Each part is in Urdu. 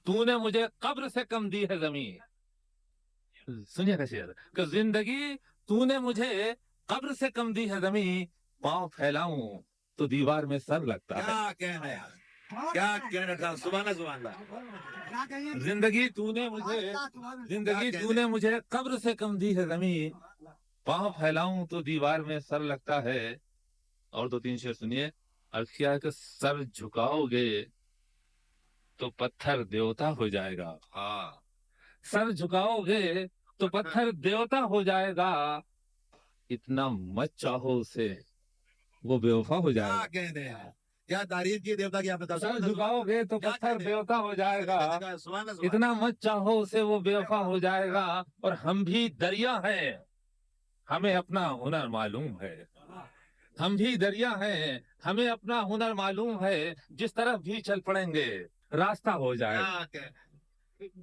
تو نے مجھے قبر سے کم دی ہے زمین. سنیے کا شعر کہ زندگی تو نے مجھے قبر سے کم دی ہے زمین، پاؤں پھیلاؤں تو دیوار میں سر لگتا ہے. کیا کہنا ہے یار، کیا کہنا تھا، سبحان اللہ سبحان اللہ. زندگی تو نے مجھے قبر سے کم دی ہے زمین، پاؤں پھیلاؤں تو دیوار میں سر لگتا ہے. اور دو تین شعر سنیے. عرض کیا کہ سر جھکاؤ گے تو پتھر دیوتا ہو جائے گا. ہاں سر جھکاؤ گے تو پتھر دیوتا ہو جائے گا، اتنا مت چاہو اسے وہ بے وفا ہو جائے کیا گا. کہنے ہیں، کیا تعریف کی دیوتا کی آپ نے. سر جھکاؤ گے تو پتھر دیوتا ہو جائے گا، سبحان اللہ سبحان اتنا مت چاہو اسے وہ بے وفا ہو جائے گا. اور ہم بھی دریا ہیں، ہمیں اپنا ہنر معلوم ہے. ہم بھی دریا ہیں، ہمیں اپنا ہنر معلوم ہے، جس طرف بھی چل پڑیں گے راستہ ہو جائے گا.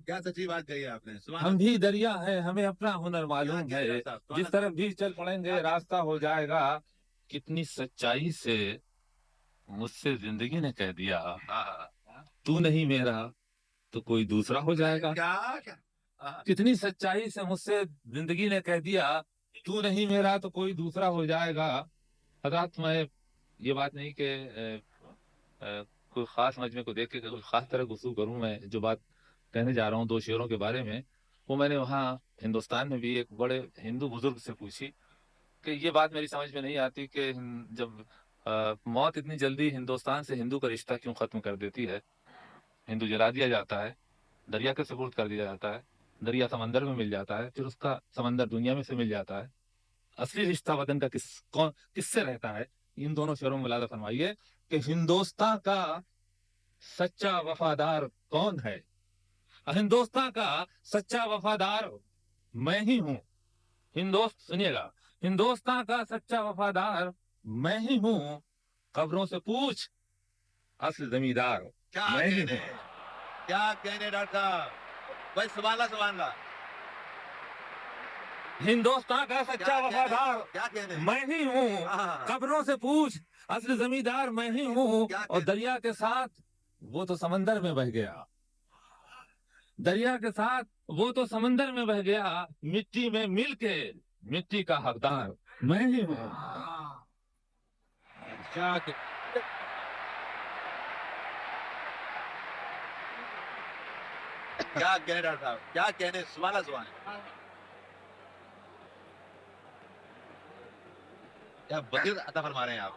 کیا سچی بات کہی ہے آپ نے. ہم بھی دریا ہیں، ہمیں اپنا ہنر معلوم ہے، جس طرف بھی چل پڑیں گے راستہ ہو جائے گا. کتنی سچائی سے مجھ سے زندگی نے کہہ دیا، تو نہیں میرا تو کوئی دوسرا ہو جائے گا. کتنی سچائی سے مجھ سے زندگی نے کہہ دیا، تو نہیں میرا تو کوئی دوسرا ہو جائے گا. حضرات میں یہ بات نہیں کہ کوئی خاص مجمع کو دیکھ کے کوئی خاص طرح گفتگو کروں. میں جو بات کہنے جا رہا ہوں دو شعروں کے بارے میں، وہ میں نے وہاں ہندوستان میں بھی ایک بڑے ہندو بزرگ سے پوچھی کہ یہ بات میری سمجھ میں نہیں آتی کہ جب موت اتنی جلدی ہندوستان سے ہندو کا رشتہ کیوں ختم کر دیتی ہے. ہندو جلا دیا جاتا ہے، دریا کے سپرد کر دیا جاتا ہے، دریا سمندر میں مل جاتا ہے، پھر اس کا سمندر دنیا میں سے مل جاتا ہے. اصلی رشتہ وطن کا کس سے رہتا ہے؟ ان دونوں شعروں میں ملاحظہ فرمائیے کہ ہندوستان کا سچا وفادار کون ہے. ہندوستان کا سچا وفادار میں ہی ہوں. سنیے گا، ہندوستان کا سچا وفادار میں ہی ہوں، خبروں سے پوچھ اصل زمیندار میں ہی ہوں. کیا کہنے ڈاکٹر صاحب، بھائی سبحان اللہ سبحان اللہ. ہندوستان کا سچا وفادار میں ہی ہوں، خبروں سے پوچھ اصل زمیندار میں ہی ہوں. اور دریا کے ساتھ وہ تو سمندر میں بہ گیا، دریا کے ساتھ وہ تو سمندر میں بہ گیا، مٹی میں مل کے مٹی کا حقدار میں ہی ہوں. کیا کہنے ڈاکٹر صاحب، کیا کہنے، سبحان اللہ سبحان اللہ. کیا بصیرت عطا فرما رہے ہیں آپ.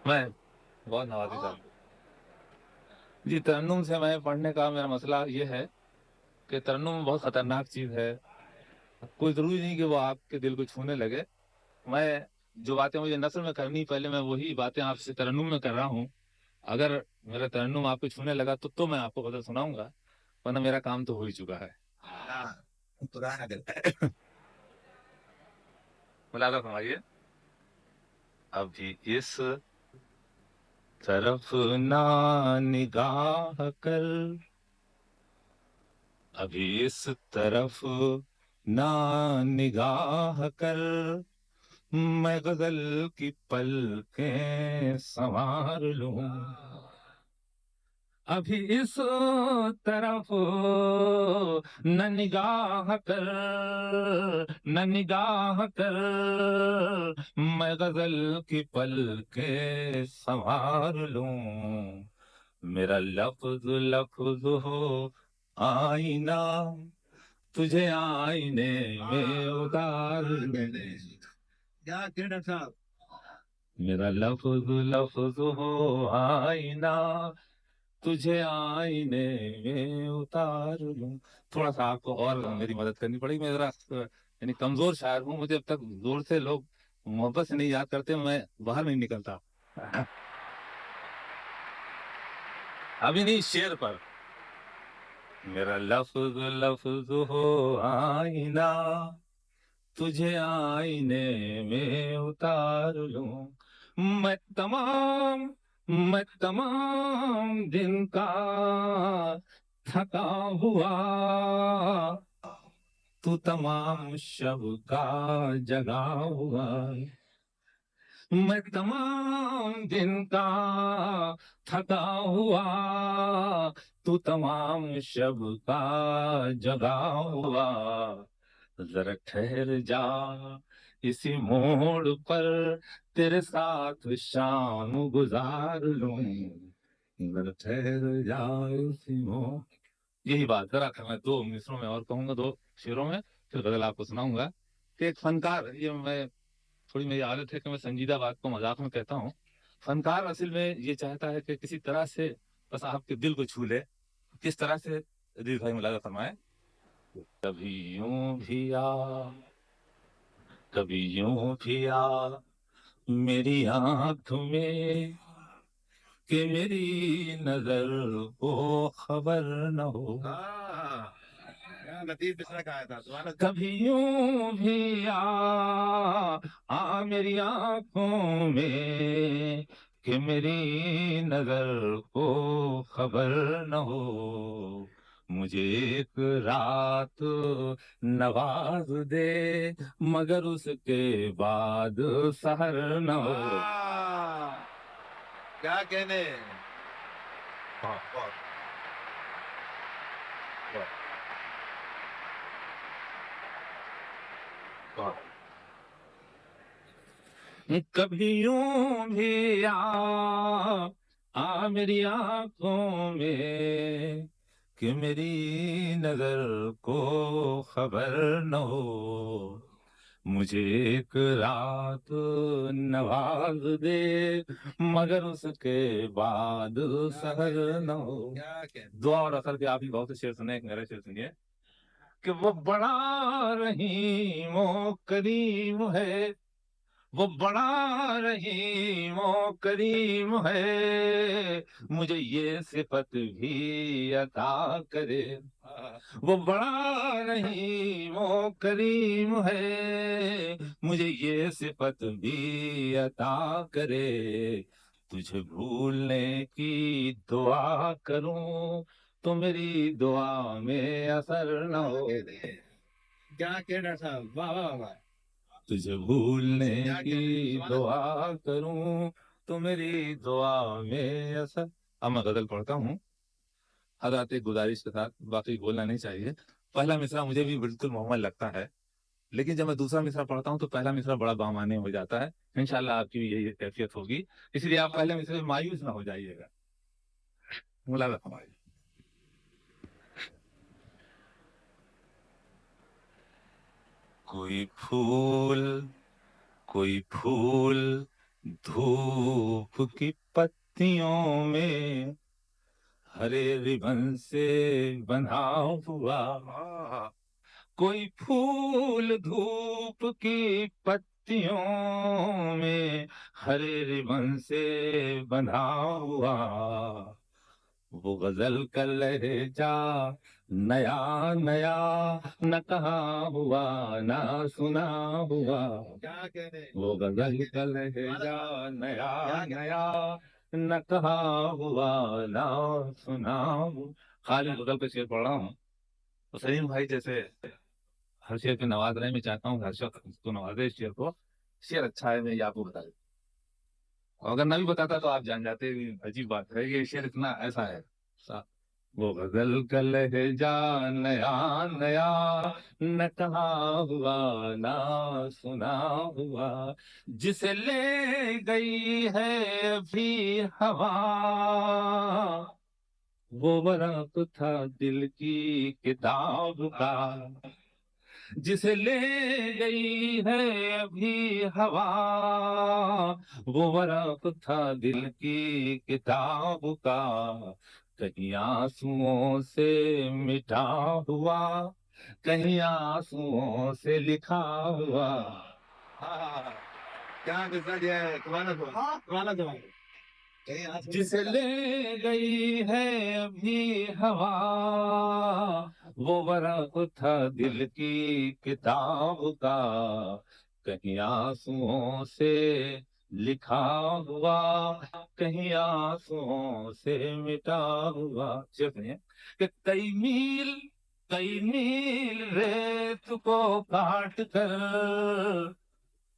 میں بہت نوازی صاحب جی. ترنم سے میں پڑھنے کا میرا مسئلہ یہ ہے کہ ترنم بہت خطرناک چیز ہے. کوئی ضروری نہیں کہ وہ آپ کے دل کو چھونے لگے. میں جو باتیں مجھے نثر میں کرنی، پہلے میں وہی باتیں آپ سے ترنم میں کر رہا ہوں. اگر میرا ترنم آپ کو چھونے لگا تو میں آپ کو غزل سناؤں گا، ورنہ میرا کام تو ہو ہی چکا ہے. ملالہ فرمائیے. ابھی اس طرف نہ نگاہ کر، ابھی اس طرف نہ نگاہ کر، میں غزل کی پلکیں سنوار لوں. ابھی اس طرف نہ نگاہ کر، نہ نگاہ کر، میں غزل کی پلکیں سنوار لوں. میرا لفظ لفظ ہو آئینہ، تجھے آئینے میں اتار لوں. کیا کہنے صاحب. میرا لفظ لفظ ہو آئینہ، تجھے آئینے میں اتار لوں. تھوڑا سا آپ کو اور میری مدد کرنی پڑی. میں ذرا یعنی کمزور شاعر ہوں، مجھے اب تک زور سے لوگ محبت سے نہیں یاد کرتے، میں باہر نہیں نکلتا. ابھی نہیں، شعر پر. میرا لفظ لفظ ہو آئینہ، تجھے آئینے میں اتار لوں. میں تمام دن کا تھکا ہوا، تو تمام شب کا جگا ہوا. میں تمام دن کا تھکا ہوا، تو تمام شب کا جگا ہوا، ذرا ٹھہر جا اسی موڑ پر، تیرے ساتھ شام گزار لوں، ذرا ٹھہر جا اسی موڑ۔ یہی بات ذرا میں دو مصروں میں اور کہوں گا، دو شعروں میں، پھر غزل آپ کو سناؤں گا کہ ایک فنکار، یہ میں تھوڑی میری عادت ہے کہ میں سنجیدہ بات کو مذاق میں کہتا ہوں، فنکار اصل میں یہ چاہتا ہے کہ کسی طرح سے بس آپ کے دل کو چھو لے۔ کس طرح سے؟ عزیز بھائی ملاحظہ فرمائے، کبھی یوں بھی آ، کبھی یوں بھی آ میری آنکھ میں، کہ میری نظر کو خبر نہ ہو۔ کیا لطیف مصرع کہا تھا، سبحان اللہ۔ کبھی یوں بھی میری آنکھوں میں، کہ میری نظر کو خبر نہ ہو، مجھے ایک رات نواز دے، مگر اس کے بعد سحر نہ ہو۔ کیا کہنے، کبھی یوں بھی میری آنکھوں میں، کہ میری نظر کو خبر نہ ہو، مجھے ایک رات نواز دے، مگر اس کے بعد سحر نہ ہو۔ کیا کہنے۔ دعا اور اثر کے آپ ہی بہت سے شعر سنے، ایک میرا شعر سنیے کہ وہ بڑا رحیم و کریم ہے، وہ بڑا رحیم و کریم ہے، مجھے یہ صفت بھی عطا کرے۔ وہ بڑا رحیم و کریم ہے، مجھے یہ صفت بھی عطا کرے، تجھے بھولنے کی دعا کروں تو میری دعا میں اثر نہ ہو۔ کیا کہنا صاحب، واہ واہ واہ۔ تجھے بھولنے کی دعا کروں تو میری دعا میں اثر۔ اب میں غزل پڑھتا ہوں، حضرات ایک گزارش کے ساتھ، باقی بولنا نہیں چاہیے۔ پہلا مصرع مجھے بھی بالکل محمل لگتا ہے، لیکن جب میں دوسرا مصرع پڑھتا ہوں تو پہلا مصرع بڑا بامعنی ہو جاتا ہے۔ انشاءاللہ آپ کی بھی یہی کیفیت ہوگی، اس لیے آپ پہلے مصرع میں مایوس نہ ہو جائیے گا۔ ملاحظہ فرمائیے۔ کوئی پھول دھوپ کی پتیوں میں، ہرے ربن سے بندھا ہوا، کوئی پھول دھوپ کی پتیوں میں، ہرے ربن سے بندھا ہوا، وہ غزل کا لہجہ نیا نیا، نہ کہا ہوا نہ سنا ہوا، کیا کہنے، وہ غزل کا لہجہ نیا نیا، نہ کہا ہوا نہ سنا ہوا۔ خالد غزل کا شعر پڑھ رہا ہوں تو سلیم بھائی جیسے ہر شعر پہ نواز رہے، میں چاہتا ہوں کہ ہر شخص اس کو نوازے، اس شعر کو۔ شعر اچھا ہے، میں یہ آپ کو بتا دوں، اور اگر نہ بھی بتاتا تو آپ جان جاتے۔ عجیب بات ہے، یہ شعر اتنا ایسا ہے۔ وہ غزل کا لہجہ نیا نیا، نہ کہا ہوا نہ سنا ہوا، جسے لے گئی ہے ابھی ہوا، وہ ورق تھا دل کی کتاب کا، جسے لے گئی ہے ابھی ہوا، وہ ورق تھا دل کی کتاب کا، کہیں آنسوؤں سے مٹا ہوا، کہیں آنسوؤں سے لکھا ہوا۔ کیا مصرع دیا ہے، سبحان اللہ، سبحان اللہ۔ جسے لے گئی ہے ابھی ہوا، وہ ورق تھا دل کی کتاب کا، کہیں آنسوؤں سے لکھا ہوا، کہیں آنسوؤں سے مٹا ہوا۔ صرف نہیں کہ کئی میل ریت کو کاٹ کر،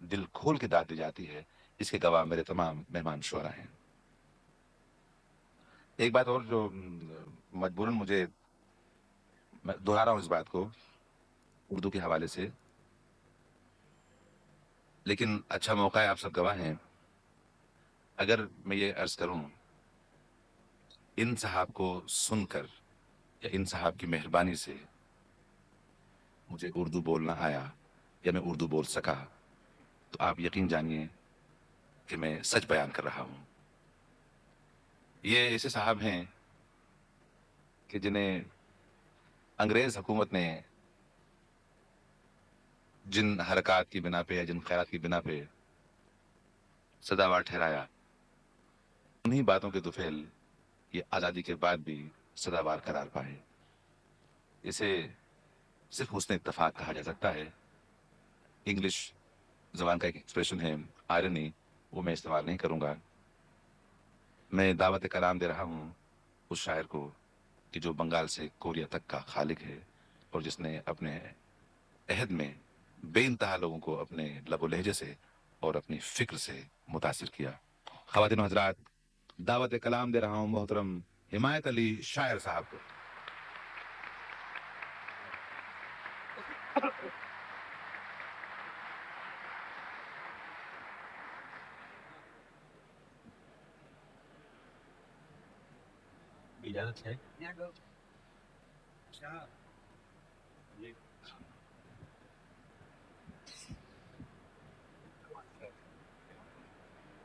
دل کھول کے داد دی جاتی ہے، اس کے گواہ میرے تمام مہمان شعرا ہیں۔ ایک بات اور جو مجبوراً مجھے، میں دہرا رہا ہوں اس بات کو اردو کے حوالے سے، لیکن اچھا موقع ہے، آپ سب گواہ ہیں۔ اگر میں یہ عرض کروں، ان صاحب کو سن کر یا ان صاحب کی مہربانی سے مجھے اردو بولنا آیا یا میں اردو بول سکا، تو آپ یقین جانیے کہ میں سچ بیان کر رہا ہوں۔ یہ ایسے صاحب ہیں کہ جنہیں انگریز حکومت نے جن حرکات کی بنا پہ یا جن خیرات کی بنا پہ سزاوار ٹھہرایا، انہی باتوں کے طفیل یہ آزادی کے بعد بھی سزاوار قرار پائے۔ اسے صرف حسن اتفاق کہا جا سکتا ہے۔ انگلش زبان کا ایک ایکسپریشن ہے آئرنی، وہ میں استعمال نہیں کروں گا۔ میں دعوت کلام دے رہا ہوں اس شاعر کو کہ جو بنگال سے کوریا تک کا خالق ہے اور جس نے اپنے عہد میں بے انتہا لوگوں کو اپنے لب و لہجے سے اور اپنی فکر سے متاثر کیا۔ خواتین و حضرات، دعوت کلام دے رہا ہوں محترم حمایت علی شاعر صاحب کو۔ اجازت ہے؟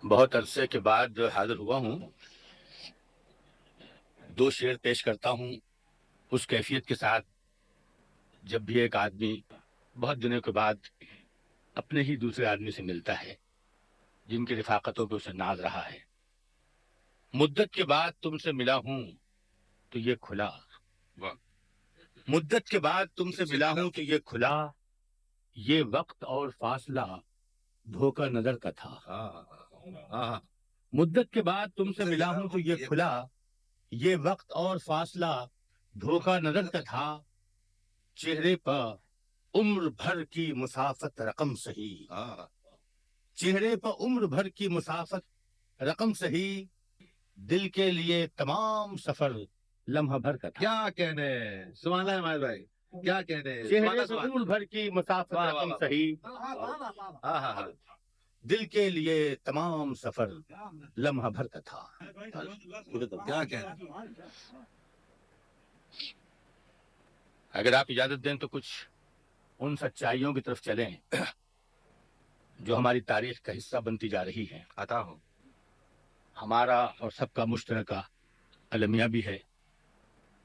بہت عرصے کے بعد حاضر ہوا ہوں، دو شعر پیش کرتا ہوں اس کیفیت کے ساتھ جب بھی ایک آدمی بہت دنوں کے بعد اپنے ہی دوسرے آدمی سے ملتا ہے جن کی رفاقتوں پہ اسے ناز رہا ہے۔ مدت کے بعد تم سے ملا ہوں تو یہ کھلا، مدت کے بعد تم سے ملا ہوں تو یہ کھلا، یہ وقت اور فاصلہ دھوکہ نظر کا تھا۔ مدت کے بعد تم سے ملا ہوں تو یہ کھلا، یہ وقت اور فاصلہ دھوکہ نظر کا تھا، چہرے پر عمر بھر کی مسافت رقم سہی، چہرے پر عمر بھر کی مسافت رقم سہی، دل کے لیے تمام سفر لمحہ بھر کا تھا۔ کیا کہنے، سبحان اللہ ہمارے بھائی، کیا کہنے، چہرے پر عمر بھر کی مسافت رقم سہی، دل کے لیے تمام سفر لمحہ بھر کا تھا۔ کیا کہنے۔ اگر آپ اجازت دیں تو کچھ ان سچائیوں کی طرف چلیں جو ہماری تاریخ کا حصہ بنتی جا رہی ہیں۔ عطا ہو۔ ہمارا اور سب کا مشترکہ المیہ بھی ہے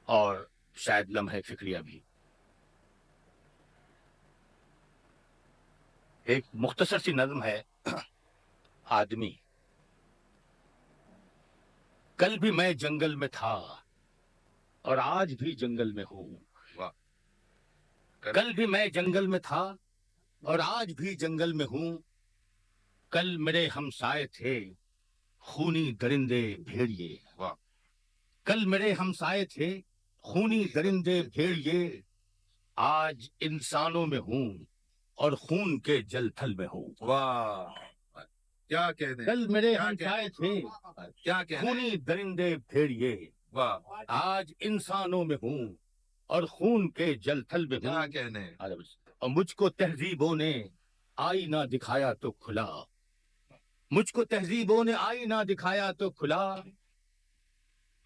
اور شاید لمحہ فکریہ بھی۔ ایک مختصر سی نظم ہے، آدمی۔ کل بھی میں جنگل میں تھا اور آج بھی جنگل میں ہوں، کل بھی میں جنگل میں تھا اور آج بھی جنگل میں ہوں، کل میرے ہمسائے تھے خونی درندے بھیڑیے، کل میرے ہمسائے تھے خونی درندے بھیڑیے، آج انسانوں میں ہوں اور خون کے جل تھل میں ہوں۔ واہ، کیا کہنے، کل میرے ہمسائے تھے کیا کہنے، خونی درندے بھیڑیے، واہ، آج انسانوں میں ہوں اور خون کے جل تھل میں کیا ہوں، کہنے۔ اور مجھ کو تہذیبوں نے آئینہ دکھایا تو کھلا، مجھ کو تہذیبوں نے آئینہ دکھایا تو کھلا،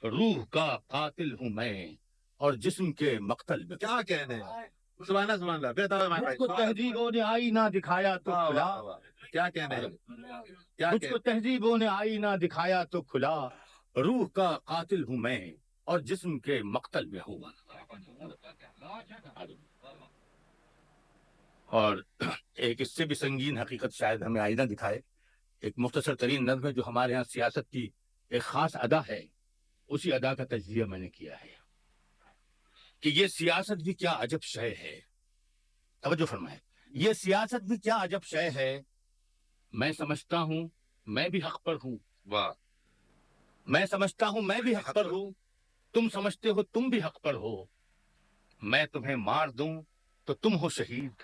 روح کا قاتل ہوں میں اور جسم کے مقتل میں۔ کیا کہنے، سبحان اللہ سبحان اللہ، بہتر ہمارے مجھ بھائی، کو تہذیبوں نے آئینہ دکھایا تو واہ، کھلا، واہ، واہ، کیا کہنے، کیا مجھ کو کہنے۔ تہذیبوں نے آئینہ دکھایا تو کھلا، روح کا قاتل ہوں میں اور جسم کے مقتل میں ہوں۔ اور ایک اس سے بھی سنگین حقیقت شاید ہمیں آئینہ دکھائے، ایک مختصر ترین نظم ہے جو ہمارے ہاں سیاست کی ایک خاص ادا ہے، اسی ادا کا تجزیہ میں نے کیا ہے کہ یہ سیاست بھی کیا عجب شے ہے۔ توجہ فرمائیں، یہ سیاست بھی کیا عجب شے ہے، میں سمجھتا ہوں میں بھی حق پر ہوں، واہ، میں سمجھتا ہوں میں بھی حق پر ہوں، تم سمجھتے ہو تم بھی حق پر ہو، میں تمہیں مار دوں تو تم ہو شہید،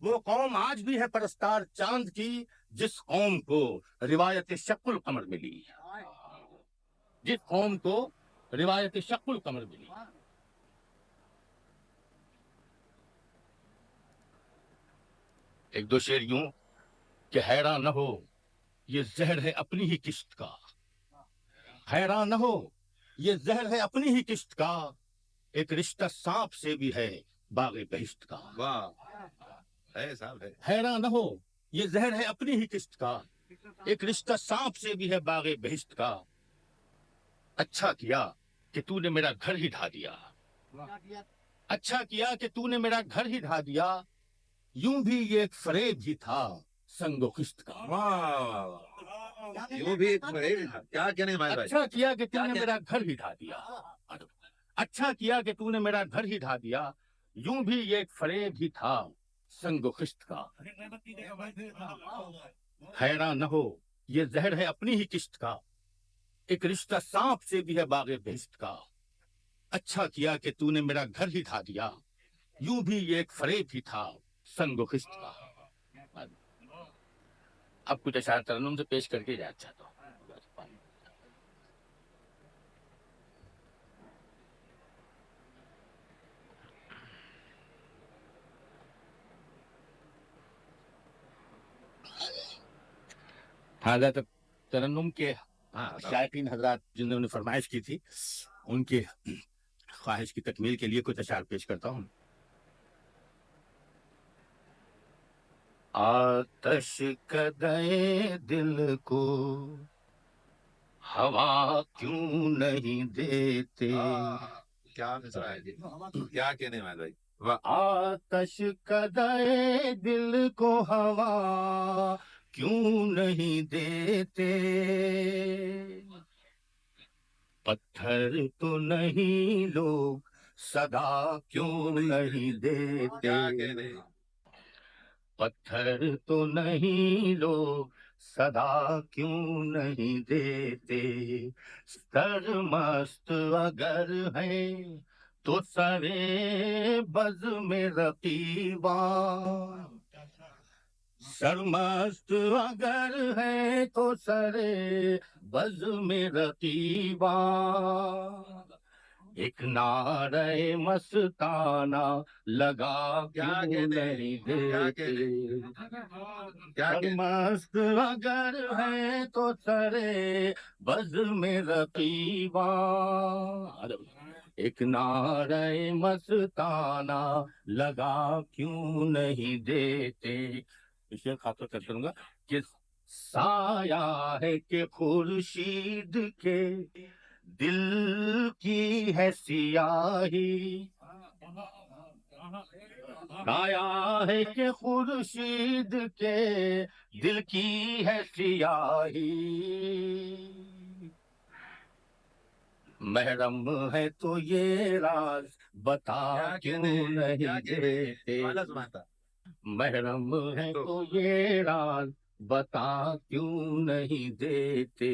وہ قوم آج بھی ہے پرستار چاند کی جس قوم کو روایت شق القمر ملی، جس قوم کو روایت شق القمر ملی۔ ایک دو شعر یوں کہ حیران نہ ہو یہ زہر ہے اپنی ہی کشت کا، حیران نہ ہو یہ زہر ہے اپنی ہی کشت کا، ایک رشتہ سانپ سے بھی ہے باغ بہشت کا۔ واہ ہے صاحب ہے۔ حیران نہ ہو یہ زہر ہے اپنی ہی کشت کا، ایک رشتہ سانپ سے بھی ہے باغ بہشت کا، اچھا کیا کہ تو نے میرا گھر ہی ڈھا دیا، اچھا کیا کہ تو نے میرا گھر ہی ڈھا دیا، یوں بھی یہ ایک فریب ہی تھا سنگ و خشت کا۔ یوں بھی کیا کہنے بھائی؟ اچھا کیا کہ تو نے میرا گھر ہی ڈھا دیا، اچھا کیا کہ تو نے میرا گھر ہی ڈھا دیا، یوں بھی یہ ایک فریب ہی تھا سنگ و خشت کا۔ حیران نہ ہو یہ زہر ہے اپنی ہی کشت کا، ایک رشتہ سانپ سے بھی ہے باغ بہشت کا، اچھا کیا کہ تو نے میرا گھر ہی ڈھا دیا، یوں بھی یہ ایک فریب ہی تھا سنگ و خشت کا۔ اب کچھ اشعار ترنم سے پیش کر کے جانا چاہتا ہوں۔ حضرت ترنم کے شائقین حضرات جنہوں نے فرمائش کی تھی ان کی خواہش کی تکمیل کے لیے کچھ اشعار پیش کرتا ہوں۔ آتش کدے دل کو ہوا کیوں نہیں دیتے، کیا مصرع ہے جی، کیا کہنے بھائی؟ آتش کدے دل کو ہوا کیوں نہیں دیتے، پتھر تو نہیں لوگ صدا کیوں نہیں دیتے، پتھر تو نہیں لوگ صدا کیوں نہیں دیتے، سرمست اگر ہے تو سرے بز میں رقیباں، سرمست اگر ہے تو سرے بز میں رقیباں، ایک نعرہ مستانہ لگا کیوں نہیں دیتے، سرمست اگر ہے تو سرے بز میں رقیباں، ایک نعرہ مستانہ لگا کیوں نہیں دیتے۔ اسے خاطر کر کروں گا کہ سایہ ہے کہ خورشید کے دل کی ہے سیاہی، سایہ ہے کہ خورشید کے دل کی ہے سیاہی، محرم ہے تو یہ راز بتا کیوں نہیں دیتے، محرم ہے تو یہ راز بتا کیوں نہیں دیتے،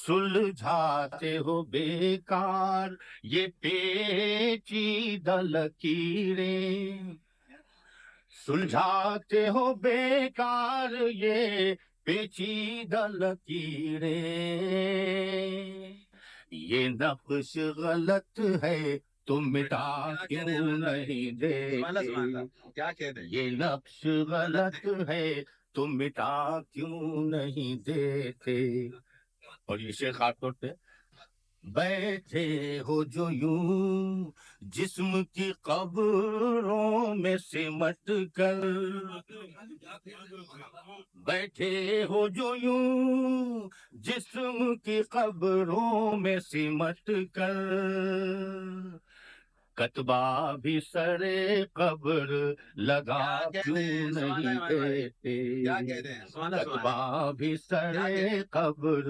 سلجھاتے ہو بیکار یہ پیچیدہ لکیریں، سلجھاتے ہو بیکار یہ پیچیدہ لکیریں، یہ نقش غلط ہے تم مٹا کیوں نہیں دیتے، کیا کہتے ہیں؟ یہ نقش غلط ہے تم مٹا کیوں نہیں دیتے۔ اور یہ شیخ خاص طور پہ بیٹھے ہو جو یوں جسم کی قبروں میں سمٹ کر، بیٹھے ہو جو یوں جسم کی قبروں میں سمٹ کر، کتبہ بھی سرے قبر لگا کیوں نہیں دیتے، کتبہ بھی سرے قبر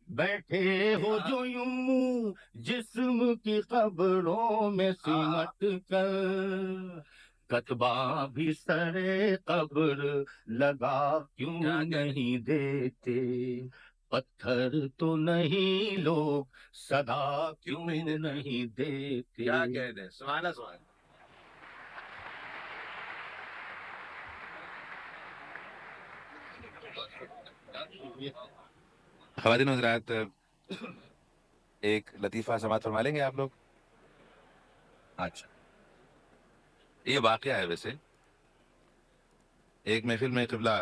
بیٹھے ہو جو یوں جسم کی قبروں میں سمٹ کر، کتبہ بھی سرے قبر لگا کیوں نہیں دیتے، پتھر تو نہیں لوگ صدا کیوں نہیں دیتے۔ کیا کہتے ہیں؟ سوال ہے سوال۔ خواتین و حضرات، ایک لطیفہ سماعت فرما لیں گے آپ لوگ؟ اچھا، یہ واقعہ ہے ویسے. ایک محفل میں قبلہ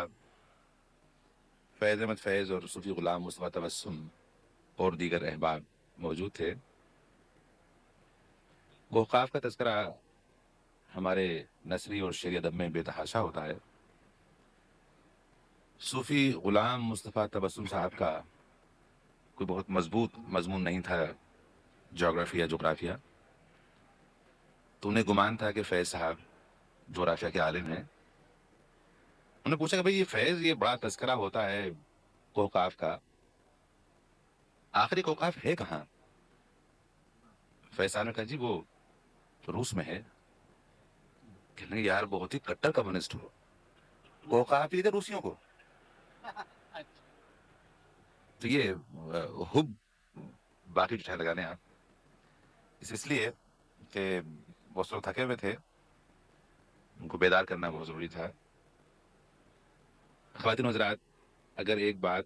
فیض احمد فیض اور صوفی غلام مصطفیٰ تبسم اور دیگر احباب موجود تھے. اوقاف کا تذکرہ ہمارے نثری اور شعری ادب میں بے تحاشا ہوتا ہے. صوفی غلام مصطفیٰ تبسم صاحب کا کوئی بہت مضبوط مضمون نہیں تھا جغرافیہ جغرافیہ، تو انہیں گمان تھا کہ فیض صاحب جغرافیہ کے عالم ہیں. انہوں نے پوچھا کہ بھئی یہ فیض، یہ بڑا تذکرہ ہوتا ہے اوقاف کا، آخری اوقاف ہے کہاں؟ فیض صاحب نے کہا جی وہ روس میں ہے. کہنے لگے یار بہت ہی کٹر کمیونسٹ ہو، اوقاف ہی تھے روسیوں کو. تو یہ حب باقی جو لگانے آپ اس لیے کہ بہت لوگ تھکے ہوئے تھے، ان کو بیدار کرنا بہت ضروری تھا. خواتین و حضرات، اگر ایک بات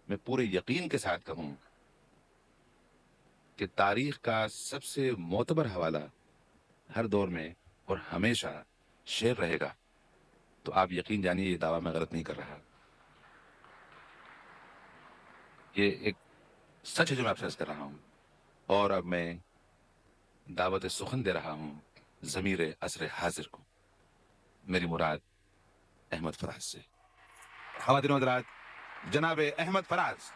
میں پورے یقین کے ساتھ کہوں کہ تاریخ کا سب سے معتبر حوالہ ہر دور میں اور ہمیشہ شعر رہے گا، تو آپ یقین جانیے یہ دعویٰ میں غلط نہیں کر رہا. یہ ایک سچ ہے جو میں آپ سے عرض کر رہا ہوں. اور اب میں دعوت سخن دے رہا ہوں ضمیر عصر حاضر کو، میری مراد احمد فراز سے. خواتین و حضرات، جناب احمد فراز.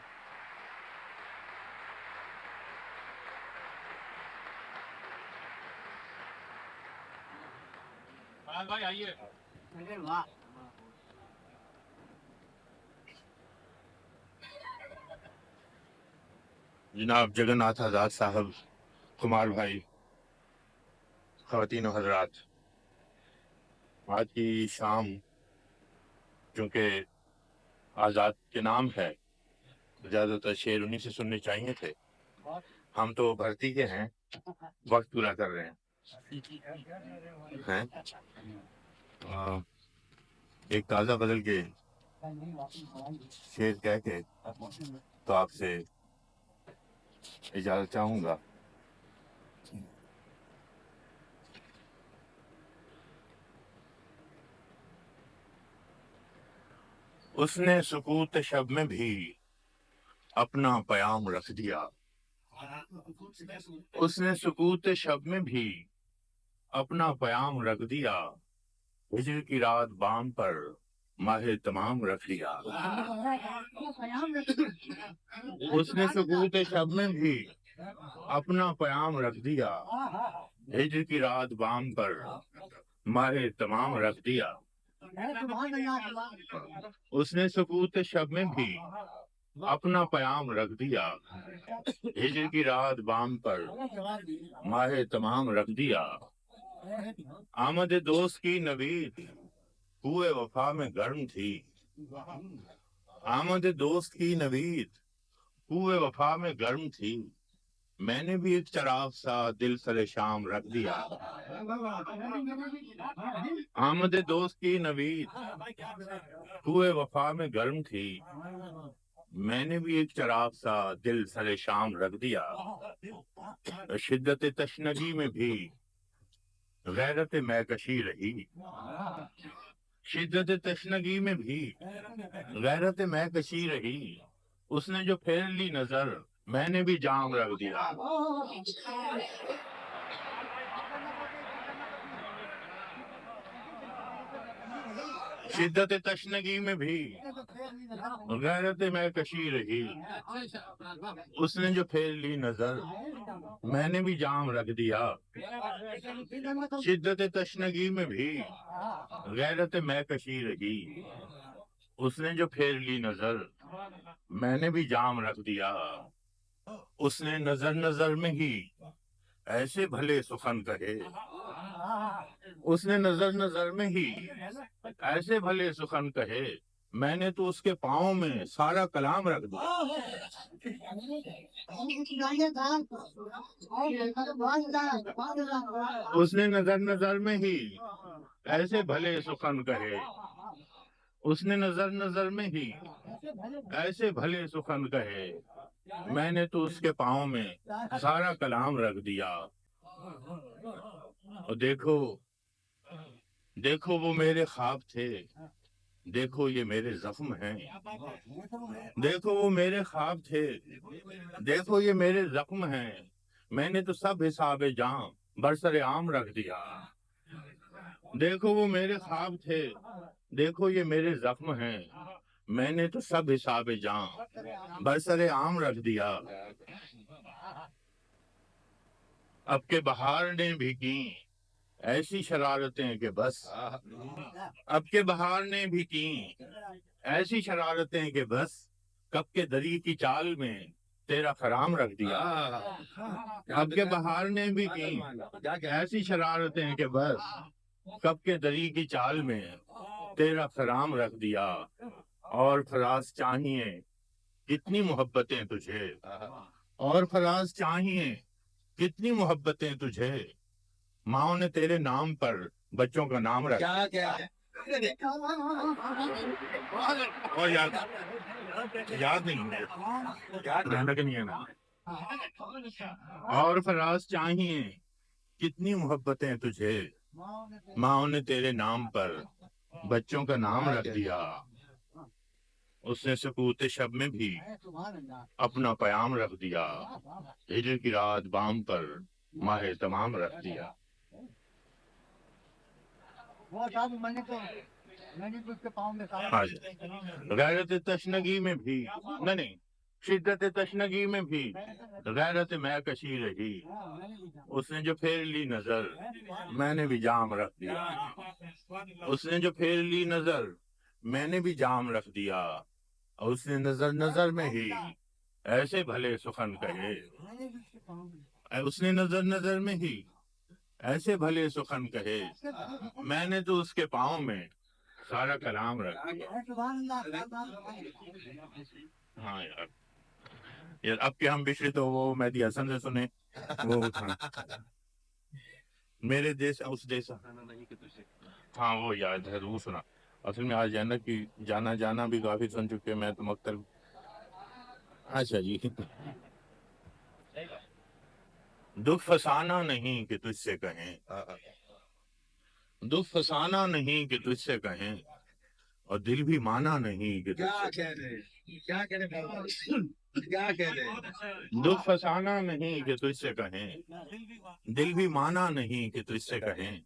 بھائی آئیے. جناب جگن ناتھ آزاد صاحب، کمار بھائی، خواتین و حضرات، آج کی شام چونکہ آزاد کے نام ہے، زیادہ تر شعر انہی سے سننے چاہیے تھے. ہم تو بھرتی کے ہیں، وقت پورا کر رہے ہیں. ایک تازہ غزل کے شعر کہہ کے تو آپ سے اجازت چاہوں گا. اس نے سکوت شب میں بھی اپنا پیام رکھ دیا. اس نے سکوت شب میں بھی اپنا پیام رکھ دیا. ہجر کی رات بام پر ماہ تمام رکھ دیا. اس نے سکوت شب میں بھی اپنا پیام رکھ دیا. ہجر کی رات بام پر ماہ تمام رکھ دیا. اس نے سکوت شب میں بھی اپنا پیام رکھ دیا. ہجر کی رات بام پر ماہ تمام رکھ دیا. آمد دوست کی نوید کوئے وفا میں گرم تھی. آمد دوست کی نوید کوئے وفا میں گرم تھی. میں نے بھی ایک چراغ سا دل سر شام رکھ دیا. آمد دوست کی نوید کوئے وفا میں گرم تھی. میں نے بھی ایک چراغ سا دل سر شام رکھ دیا. شدت تشنگی میں بھی غیرت میکشی رہی. شدت تشنگی میں بھی غیرت میکشی رہی. اس نے جو پھیر لی نظر میں نے بھی جام رکھ دیا. شدت تشنگی میں بھی غیرت میکشی رہی. اس نے جو پھیر لی نظر میں نے بھی جام رکھ دیا. شدت تشنگی میں بھی غیرت میکشی رہی. اس نے جو پھیر لی نظر میں نے بھی جام رکھ دیا. اس نے نظر نظر میں ہی ایسے بھلے سخن کہے. اس نے نظر نظر میں ہی ایسے بھلے سخن کہے. میں نے تو اس کے پاؤں میں سارا کلام رکھ دیا. اس نے نظر نظر میں ہی ایسے بھلے سخن کہے. اس نے نظر نظر میں ہی ایسے بھلے سخن کہے، میں نے تو اس کے پاؤں میں سارا کلام رکھ دیا۔ اور دیکھو دیکھو وہ میرے خواب تھے، دیکھو یہ میرے زخم ہیں، دیکھو وہ میرے خواب تھے، دیکھو یہ میرے زخم ہیں، میں نے تو سب حساب جاں برسر عام رکھ دیا۔ دیکھو وہ میرے خواب تھے، دیکھو یہ میرے زخم ہیں، میں نے تو سب حساب جاں برسر عام رکھ دیا۔ اب کے بہار نے بھی کی ایسی شرارتیں کہ بس، اب کے بہار نے بھی کی ایسی شرارتیں کہ بس، کب کے دری کی چال میں تیرا خرام رکھ دیا۔ اب کے بہار نے بھی کی ایسی شرارتیں کہ بس، کب کے دری کی چال میں تیرا خرام رکھ دیا۔ اور فراز چاہیے کتنی محبتیں تجھے، اور فراز چاہیے کتنی محبتیں تجھے، ماں نے تیرے نام پر بچوں کا نام رکھا۔ اور یاد نہیں ہے نا۔ اور فراز چاہیے کتنی محبتیں تجھے، ماں نے تیرے نام پر بچوں کا نام رکھ دیا۔ اس نے سکوت شب میں بھی اپنا پیام رکھ دیا، ہجر کی رات بام پر ماہ تمام رکھ دیا۔ غیرت تشنگی میں بھی نہیں، شدت تشنگی میں بھی غیرت میں کشی رہی، اس نے جو پھیر لی نظر میں نے بھی جام رکھ دیا۔ اس نے جو پھیر لی نظر میں نے بھی جام رکھ دیا، اور اس نے نظر نظر میں ہی ایسے بھلے سخن کہے، اس نے نظر نظر میں ہی ایسے بھلے سخن کہے، میں نے تو اس کے پاؤں میں سارا کلام رکھ دیا۔ ہاں یار اب کہ ہم بشری تو وہ مہدی حسن سے سنے، وہ میرے دیس اس دیس، ہاں وہ یاد ہے وہ سنا۔ اصل میں آج جانا کی جانا بھی کافی سن چکے، میں تو مختلف۔ اچھا جی، دکھ فسانہ نہیں کہ تجھ سے کہیں، دکھ فسانہ نہیں کہ تجھ سے کہیں، اور دل بھی مانا نہیں کہ تجھ سے دکھ فسانہ نہیں کہ تجھ سے کہیں، دل بھی مانا نہیں کہ تجھ سے کہیں،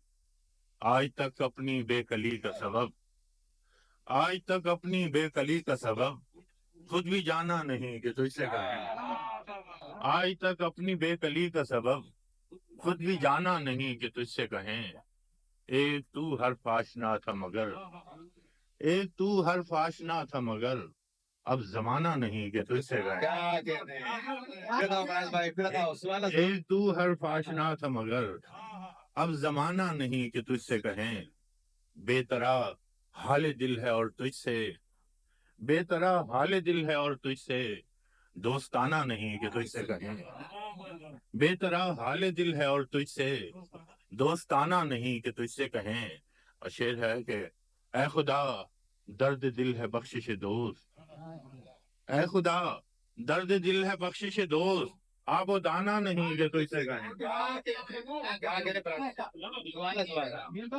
آج تک اپنی بے کلی کا سبب، آج تک اپنی بے کلی کا سبب خود بھی جانا نہیں کہ تجھ سے کہیں، آج تک اپنی بے کلی کا سبب خود بھی جانا نہیں کہ تجھ سے کہیں، ایک تو حرف آشنا تھا مگر، ایک تو حرف آشنا تھا مگر، اب زمانہ نہیں کہ تجھ سے کہیں، ایک تو حرف آشنا تھا مگر، اب زمانہ نہیں کہ تجھ سے کہیں، بے طرح حال دل ہے اور تجھ سے، بے طرح حال دل ہے اور تجھ سے دوستانہ نہیں کہ تجھ سے کہیں، بے طرح حال دل ہے اور تجھ سے دوستانہ نہیں کہ تجھ سے کہیں۔ اور شعر ہے کہ اے خدا درد دل ہے بخشش دوست، اے خدا درد دل ہے بخشش دوست، آب و دانا نہیں کہ تجھ سے کہیں،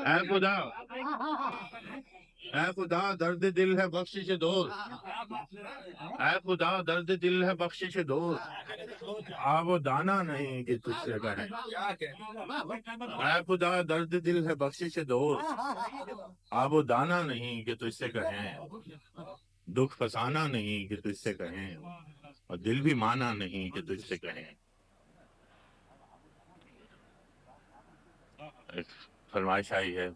اے خدا، اے خدا درد دل ہے بخشش دوست، اے خدا درد دل ہے بخشش دوست، آب و دانا نہیں کہ تجھ سے کہیں، اے خدا درد دل ہے بخشش دوست، آب و دانا نہیں کہ تجھ سے کہیں، دکھ فسانہ نہیں کہ تجھ سے کہیں، اور دل بھی مانا نہیں کہ تجھ سے کہیں۔ ایک فرمائش آئی ہے،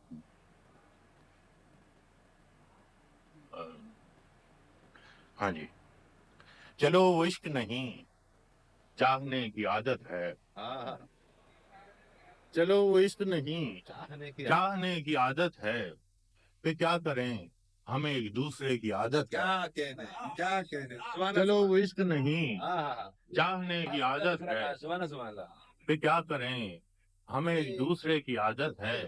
ہاں جی، چلو وہ عشق نہیں چاہنے کی عادت ہے، چلو وہ عشق نہیں چاہنے کی عادت ہے، پہ کیا کریں ہمیں ایک دوسرے کی عادت ہے، چلو وہ عشق نہیں چاہنے کی عادت ہے، پہ کیا کریں ہمیں ایک دوسرے کی عادت ہے،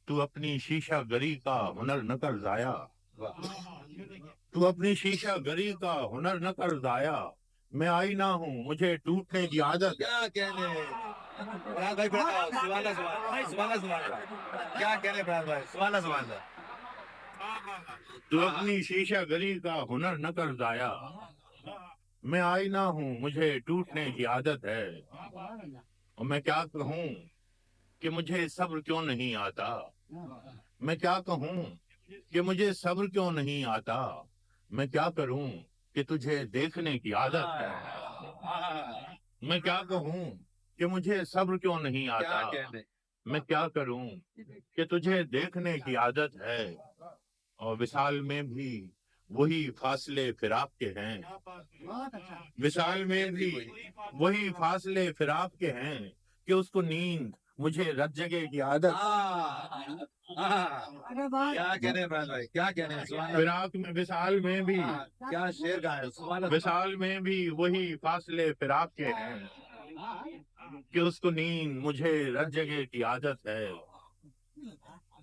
تو اپنی شیشہ گری کا ہنر نہ کر ضائع، تو اپنی شیشہ گری کا ہنر نہ کر ضائع، میں آئینہ ہوں مجھے ٹوٹنے کی عادت۔ کیا کہنے فرحان بھائی، سبحان اللہ، سبحان اللہ، سبحان اللہ، کیا کہنے فرحان بھائی، سبحان اللہ، سبحان اللہ۔ تو اپنی شیشہ گری کا ہنر نہ کر ضائع، میں آئینہ ہوں مجھے ٹوٹنے کی عادت ہے۔ اور میں کیا کہوں کہ مجھے صبر کیوں نہیں آتا، میں کیا کہوں کہ مجھے صبر کیوں نہیں آتا، میں کیا کروں کہ تجھے دیکھنے کی عادت ہے۔ میں کیا کہوں کہ مجھے صبر کیوں نہیں آتا، کیا کہنے میں کیا کروں کہ تجھے دیکھنے کی عادت ہے۔ اور وصال میں بھی وہی فاصلے فراق کے ہیں، وصال میں بھی وہی فاصلے فراق کے ہیں کہ اس کو نیند مجھے رت جگہ کی عادت۔ کیا کہنے فرحان بھائی، کیا کہنے، سبحان اللہ، فراق میں وصال میں بھی کیا شعر گائے، سبحان اللہ۔ وصال میں بھی وہی فاصلے فراق کے ہیں کہ اس کو نیند مجھے رت جگہ کی عادت ہے۔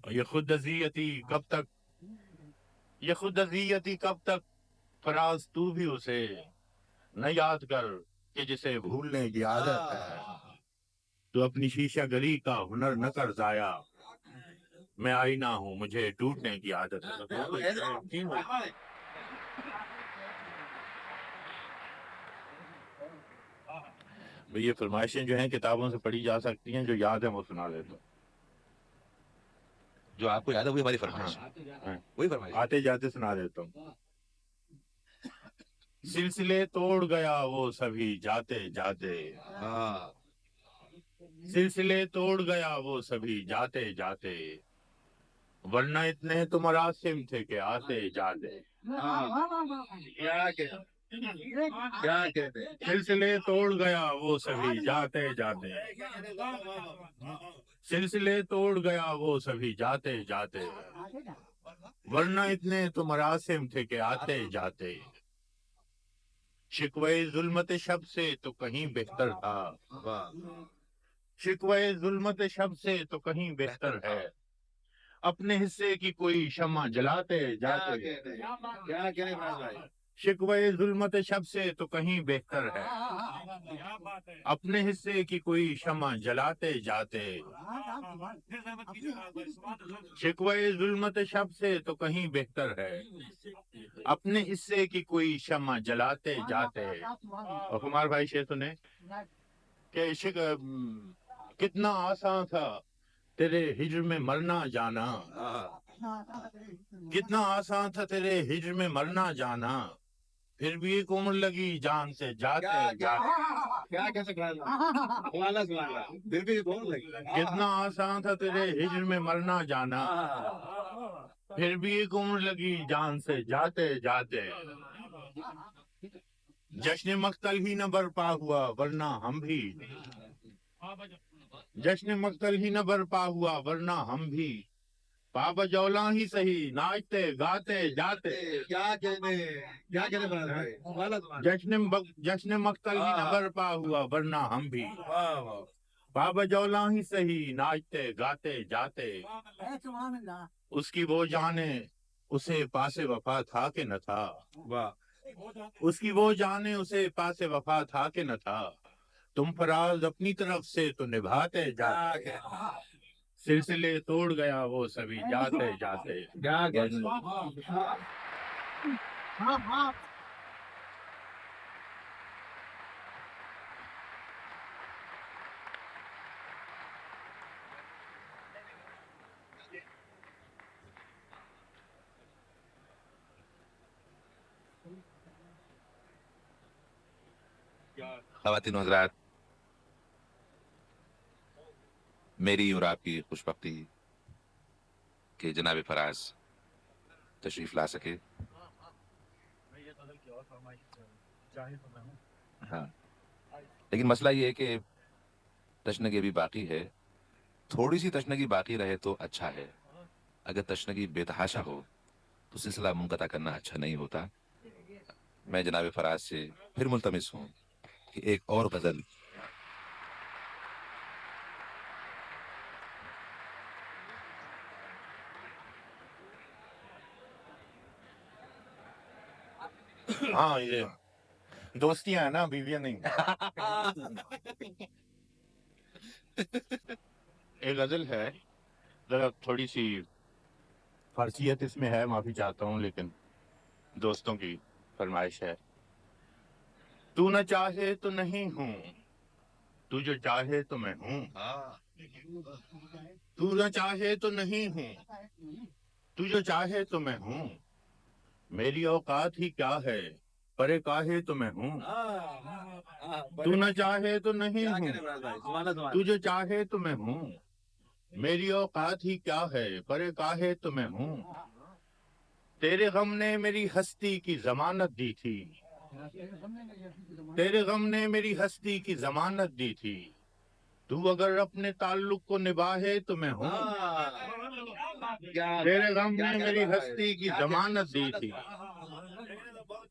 اور یہ خود اذیتی کب تک، یہ خود اذیتی کب تک، فراز تو بھی اسے نہ یاد کر کہ جسے بھولنے کی عادت ہے۔ تو اپنی شیشہ گری کا ہنر نہ کر ضائع، میں آئینہ ہوں مجھے ٹوٹنے کی عادت ہے۔ یہ فرمائشیں جو ہیں کتابوں سے پڑھی جا سکتی ہیں، جو یاد ہیں وہ سنا دیتا ہوں۔ جو آپ کو یاد ہے وہی ہماری فرمائش ہے، ہاں، وہی فرمائش ہے۔ آتے جاتے سنا دیتا ہوں۔ سلسلے توڑ گیا وہ سبھی جاتے جاتے، سلسلے توڑ گیا وہ سبھی جاتے جاتے، ورنہ اتنے تو مراسم تھے کہ آتے جاتے۔ کیا کہنے، کیا کہنے، سلسلے توڑ گیا وہ سبھی جاتے جاتے، سلسلے توڑ گیا وہ سبھی جاتے جاتے، ورنہ اتنے تو مراسم تھے کہ آتے جاتے۔ شکوے ظلمت شب سے تو کہیں بہتر تھا، شکوے ظلمت شب سے تو کہیں بہتر ہے، اپنے حصے کی کوئی شمع جلاتے جاتے۔ کیا کہنے فرحان بھائی، شکوے ظلمت شب سے تو کہیں بہتر ہے، اپنے حصے کی کوئی شمع جلاتے جاتے۔ شکوے ظلمت شب سے تو کہیں بہتر ہے، اپنے حصے کی کوئی شمع جلاتے جاتے۔ اور کمار بھائی شعر سنے کہ کتنا آسان تھا تیرے ہجر میں مرنا جانا، کتنا آسان تھا تیرے ہجر میں مرنا جانا، پھر بھی ایک عمر لگی جان سے جاتے جاتے۔ کیا کہہ سکتا ہے، سبحان اللہ، سبحان اللہ، پھر بھی کون لگی، کتنا آسان تھا تیرے ہجر میں مرنا جانا، پھر بھی ایک عمر لگی جان سے جاتے جاتے۔ جشن مقتل ہی نہ برپا ہوا ورنہ ہم بھی، جشن مقتل ہی نہ برپا ہوا ورنہ ہم بھی، پابا جولاں ہی سہی ناچتے گاتے جاتے۔ کیا کہنے، کیا کہنے فرحان بھائی، سبحان اللہ، سبحان اللہ۔ جشن مقتل ہی نہ برپا ہوا ورنہ ہم بھی، بابا جولاں ہی سہی ناچتے گاتے جاتے۔ اس کی وہ جانے اسے پاس وفا تھا کہ نہ تھا، اس کی وہ جانے اسے پاس وفا تھا کہ نہ تھا، تم فراز اپنی طرف سے تو نبھاتے جاتے، سلسلے توڑ گیا وہ سبھی جاتے جاتے۔ کیا کہنے، خواتین و حضرات، میری اور آپ کی خوش بختی کہ جناب فراز تشریف لا سکے۔ ہاں، لیکن مسئلہ یہ ہے کہ تشنگی بھی باقی ہے، تھوڑی سی تشنگی باقی رہے تو اچھا ہے، اگر تشنگی بے تحاشا ہو تو سلسلہ منقطع کرنا اچھا نہیں ہوتا۔ میں جناب فراز سے پھر ملتمس ہوں کہ ایک اور غزل ہاں یہ دوستیاں ہیں نا، بیویاں نہیں. ایک غزل ہے، ذرا تھوڑی سی فرضیت اس میں ہے، معافی چاہتا ہوں، لیکن دوستوں کی فرمائش ہے. تو نہ چاہے تو نہیں ہوں، تو جو چاہے تو میں ہوں. تو نہ چاہے تو نہیں ہوں، تو جو چاہے تو میں ہوں. میری اوقات ہی کیا ہے، پرے کاہے تو میں ہوں. تو نہ چاہے تو نہیں ہوں، تو جو چاہے تو میں ہوں. میری اوقات ہی کیا ہے، پرے کاہے تو میں ہوں. تیرے غم نے میری ہستی کی ضمانت دی تھی، تیرے غم نے میری ہستی کی ضمانت دی تھی. تو اگر اپنے تعلق کو نباہے تو میں ہوں. تیرے غم نے میری ہستی کی ضمانت دی تھی،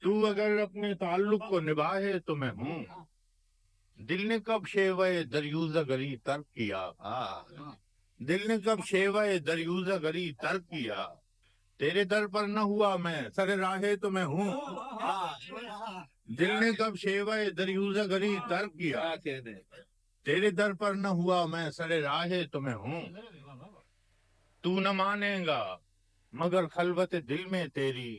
تو اگر اپنے تعلق کو نباہے تو میں ہوں. دل نے کب شیوہ دریوزہ گری ترک کیا، دل نے کب شیوہ دریوزہ گری ترک کیا. تیرے در پر نہ ہوا میں سر راہے تو میں ہوں. دل نے کب شیوہ دریوزہ گری ترک کیا، تیرے در پر نہ ہوا میں سر راہے تو میں ہوں. تو نہ مانے گا مگر خلوت دل میں تیری،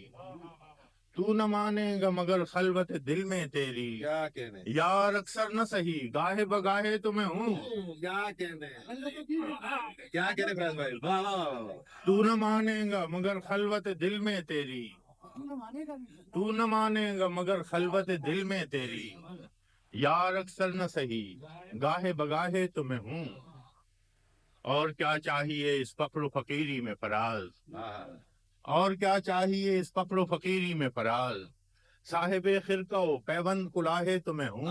تو نہ مانے گا مگر خلوت دل میں تیری. یار اکثر نہ سہی گاہے بگاہے تو میں ہوں. تو نہ مانے گا مگر خلوت دل میں تیری، تو نہ مانے گا مگر خلوت دل میں تیری. یار اکثر نہ سہی گاہے بگاہے تو میں ہوں. اور کیا چاہیے اس فقر و فقیری میں فراز، اور کیا چاہیے اس فقر و فقیری میں فراز. صاحب خرقہ و پیوند کلاہے تو میں ہوں.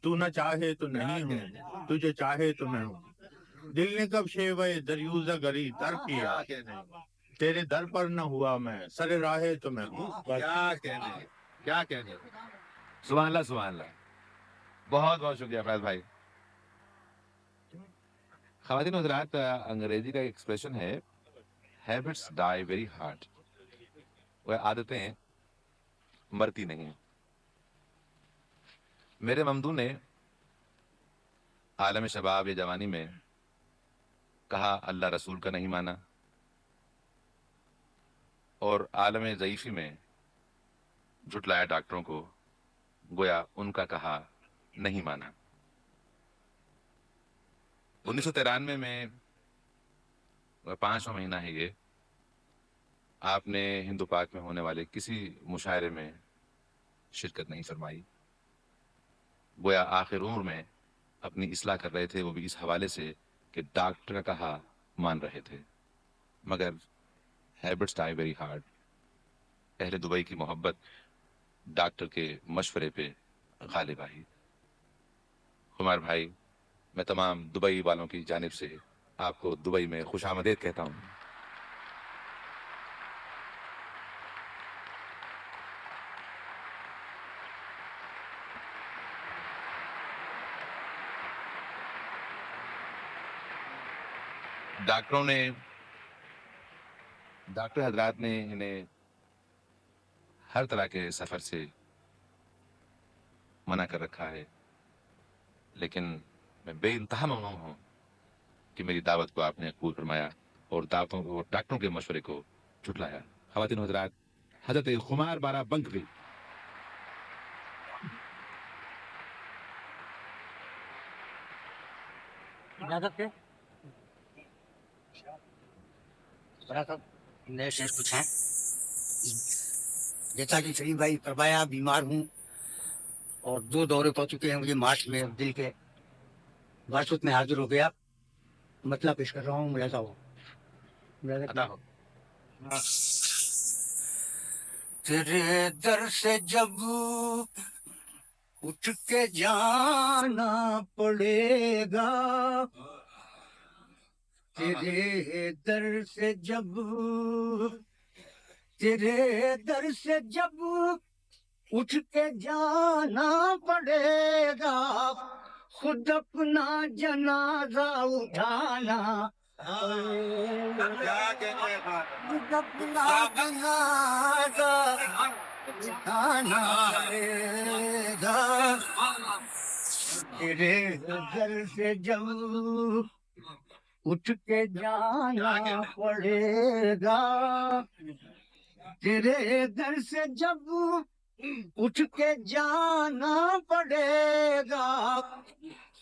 تو نہ چاہے تو نہیں ہوں، تجھے چاہے تو میں ہوں. دل نے کب شیوہ دریوزہ گری ترک کیا، تیرے در پر نہ ہوا میں سر راہے تو میں ہوں. کیا کہنے. سبحان اللہ سبحان اللہ. بہت بہت شکریہ فیض بھائی. خواتین و حضرات، انگریزی کا ایکسپریشن ہے ہیبٹس ڈائی ویری ہارڈ. وہ عادتیں مرتی نہیں. میرے ممدو نے عالم شباب یا جوانی میں کہا اللہ رسول کا نہیں مانا، اور عالم ضعیفی میں جھٹلایا ڈاکٹروں کو، گویا ان کا کہا نہیں مانا. 1993 میں 5واں مہینہ ہے یہ، آپ نے ہندو پاک میں ہونے والے کسی مشاعرے میں شرکت نہیں فرمائی. گویا آخر عمر میں اپنی اصلاح کر رہے تھے، وہ بھی اس حوالے سے کہ ڈاکٹر کا کہا مان رہے تھے. مگر ہیبٹس ڈائی ویری ہارڈ. اہل دبئی کی محبت ڈاکٹر کے مشورے پہ غالب آئی. خمار بھائی، میں تمام دبئی والوں کی جانب سے آپ کو دبئی میں خوش آمدید کہتا ہوں. ڈاکٹر حضرات نے انہیں ہر طرح کے سفر سے منع کر رکھا ہے، لیکن میں بے انتہا ممنون ہوں کہ میری دعوت کو آپ نے قبول فرمایا اور دعوتوں کو، ڈاکٹروں کے مشورے کو جھٹلایا. خواتین و حضرات، حضرت خمار بارہ بنکوی. نئے شعر کچھ ہیں. جیسا کہ شریف بھائی فرمایا، بیمار ہوں اور 2 دورے پڑ چکے ہیں مجھے مارچ میں دل کے. باشد میں حاضر ہو گیا، مطلب پیش کر رہا ہوں، ملاحظہ ہو. تیرے در سے جب اٹھ کے جانا پڑے گا، تیرے در سے جب، تیرے در سے جب اٹھ کے جانا پڑے گا، خود اپنا جنازہ اٹھانا پڑے گا. خود اپنا جنازہ اٹھانا پڑے گا تیرے گھر سے جب اٹھ کے جانا پڑے گا تیرے گھر سے جب اٹھ کے جانا پڑے گا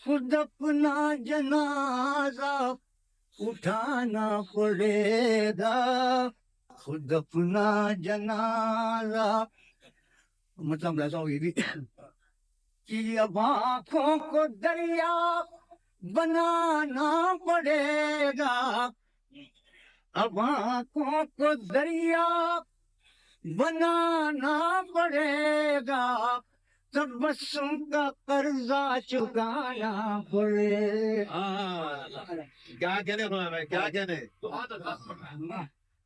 خود اپنا جنازہ اٹھانا پڑے گا خود اپنا جنازہ مطلب ایسا ہوئی بھی کہ اب آنکھوں کو دریا بنانا پڑے گا اب آنکھوں کو دریا بنانا پڑے گا تبسم کا قرضہ چکانا پڑے کیا کہنے ہمیں کیا کہنے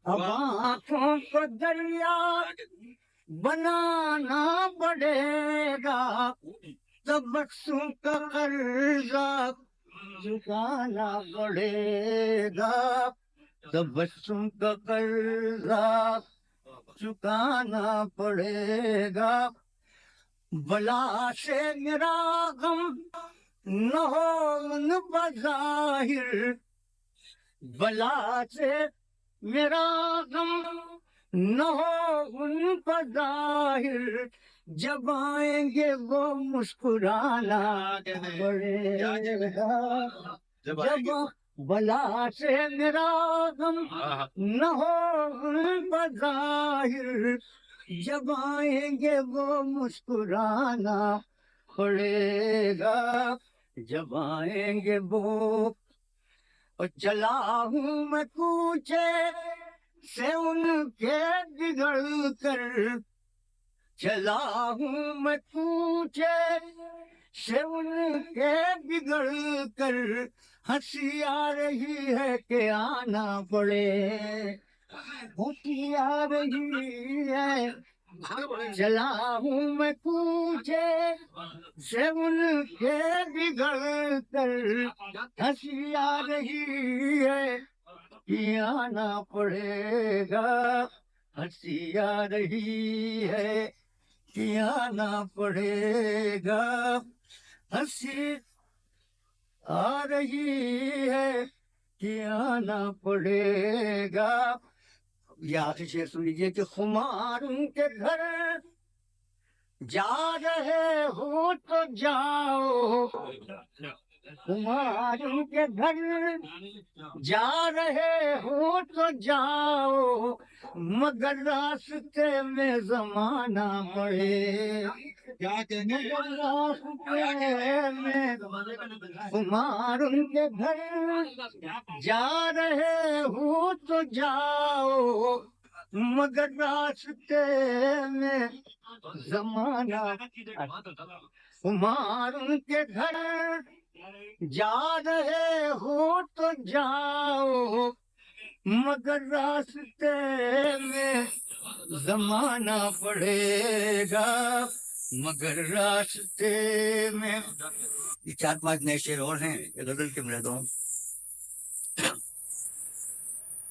اب آنکھوں کو دریا بنانا پڑے گا تبسم کا قرضہ چکانا پڑے گا تبسم کا قرضہ چکانا پڑے گا بلا سے میرا غم نہ ہو بظاہر بلا سے میرا غم نہ ہو ان کا ظاہر جب آئیں گے وہ مسکرانا پڑے گا جب بلا سے میرا غم نہ ہو ان کا ظاہر جب آئیں گے وہ مسکرانا پڑے گا جب آئیں گے وہ اور چلا ہوں میں کوچے سے ان کے بگڑ کر چلا ہوں میں کوچے سے ان کے بگڑ کر ہنسی آ رہی ہے کہ آنا پڑے ہنسی آ رہی ہے چلا ہوں میں کوچے سے ان کے بگڑ کر ہنسی آ رہی ہے کہ آنا پڑے گا ہنسی آ رہی ہے کہ آنا پڑے گا ہنسی آ رہی ہے کہ آنا پڑے گا یہ آخری شعر سن لیجیے کہ خماروں کے گھر جا رہے ہو تو جاؤ خماروں کے گھر جا رہے ہو تو جاؤ مگر راستے میں زمانہ پڑے کیا کہنے مگر راستے میں خماروں کے گھر جا رہے ہو تو جاؤ مگر راستے میں زمانہ خماروں کے گھر جا رہے ہو تو جاؤ مگر راستے میں زمانہ پڑے گا مگر راستے میں یہ 4-5 نئے شعر اور ہیں یہ غزل کے ملے دو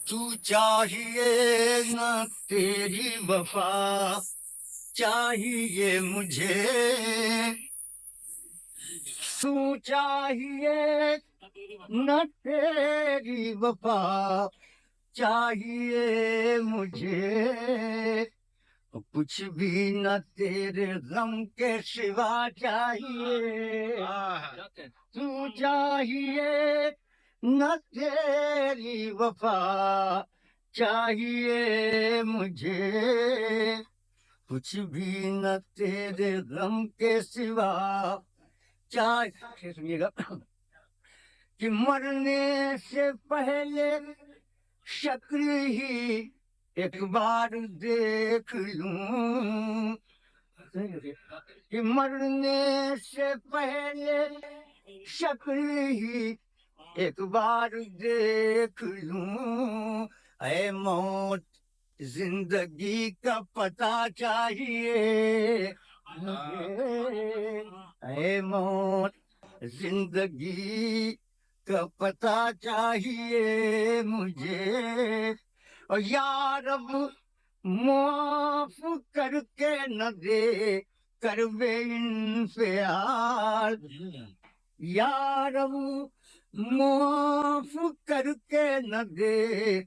تو چاہیے نہ تیری وفا چاہیے مجھے تو چاہیے نہ تیری وفا چاہیے مجھے کچھ بھی نہ تیرے غم کے سوا چاہیے تو چاہیے نہ تیری وفا چاہیے مجھے کچھ بھی نہ تیرے غم کے سوا چاہیے سنیے گا کہ مرنے سے پہلے شکل ہی ایک بار دیکھ لوں کہ مرنے سے پہلے شکل ہی ایک بار دیکھ لوں اے موت زندگی کا پتہ چاہیے اے موت زندگی کا پتہ چاہیے مجھے اور یا رب معاف کر کے نہ دے کر بے انفعال یا رب معاف کر کے نہ دے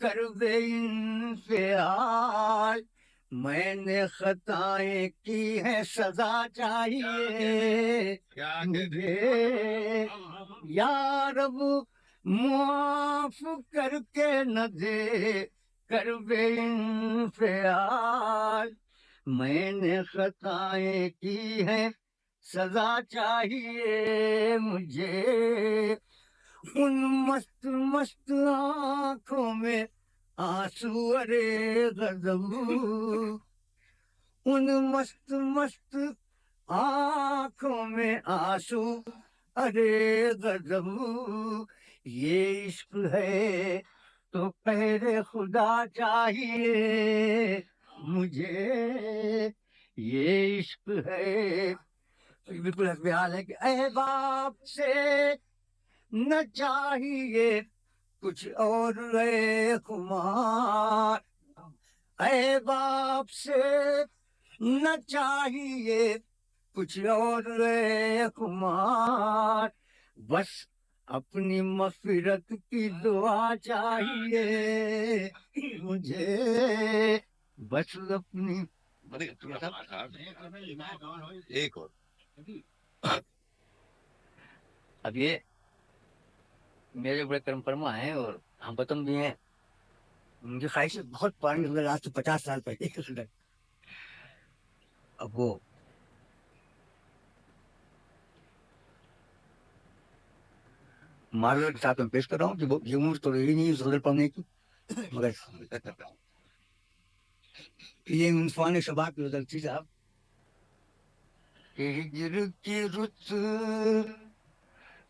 کر بے انفعال میں نے خطائیں کی ہیں سزا چاہیے مجھے یا رب معاف کر کے نہ دے کر بے انفعال میں نے خطائیں کی ہیں سزا چاہیے مجھے ان مست مست آنکھوں میں آنسو ارے غضب ان مست مست آنکھوں میں آنسو ارے غضب یہ عشق ہے تو قہر خدا چاہیے مجھے یہ عشق ہے بالکل حسب حال ہے کہ اے باپ سے نہ چاہیے کچھ اور اے خمار اے باپ سے نہ چاہیے کچھ اور اے خمار بس اپنی مغفرت کی دعا چاہیے مجھے بس اپنی ایک اور اب یہ میرے بڑے کرم فرما ہیں اور ہم وطن بھی ہیں ان کی خواہشیں بہت پرانی ہو گئی آج سے 50 سال پہلے اب وہ معذرت کے ساتھ میں پیش کر رہا ہوں کہ وہ یہ عمر تو رہی نہیں غزل پڑھنے کی مگر یہ انسان شباب کی غزل تھی صاحب کہ ہجر کی رت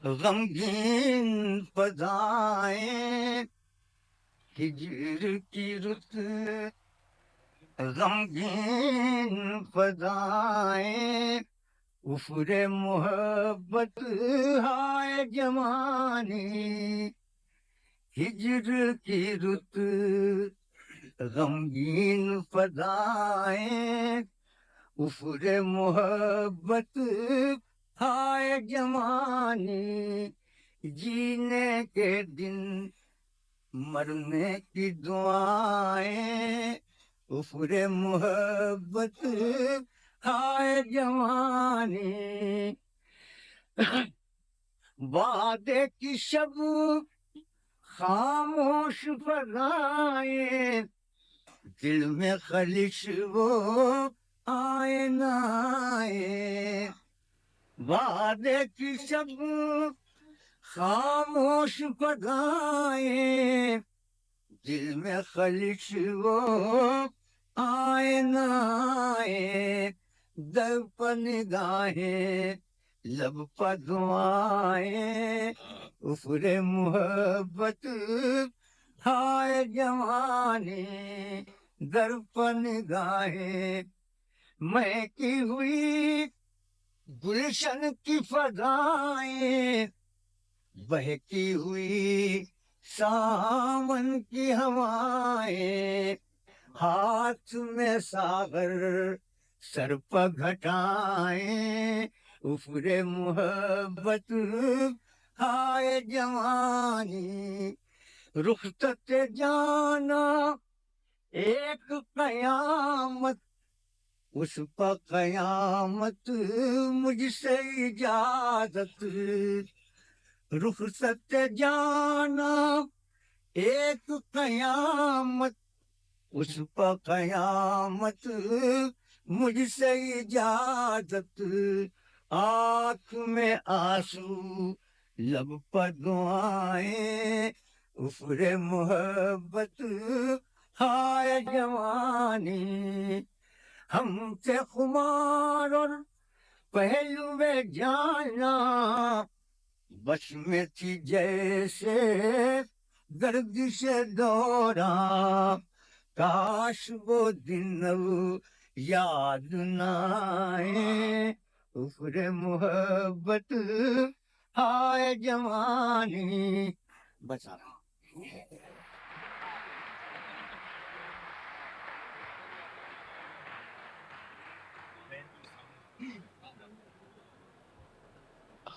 غمگین فضائیں ہجر کی رت غمگین فضائیں افر محبت ہائے جوانی ہجر کی رت غمگین فضائیں افر محبت ہائے جوانی جینے کے دن مرنے کی دعائیں افر محبت ہائے جوانی وعدے کی شب خاموش فضائیں دل میں خلش وہ آئے نہ آئے وعدے کی شب خاموش فضائیں دل میں خلش وہ آئے نہ آئے در پر نگاہیں لب پر دعائیں افر محبت ہائے جوانی در پر نگاہیں مہکی ہوئی گلشن کی فضائیں بہتی ہوئی ساون کی ہوائیں ہاتھ میں ساغر سر پر گھٹائیں افر محبت ہائے جوانی رخصت جانا ایک قیامت اس پر قیامت مجھ سے اجازت رخصت جانا ایک قیامت اس پر قیامت مجھ سے اجازت آنکھ میں آنسو لب پر دعائیں افر محبت ہائے جوانی ہم سے خمار اور پہلو میں جانا بس میں تھی جیسے گردش دورا کاش وہ دن اب یاد نہ آئے افر محبت ہائے جوانی بس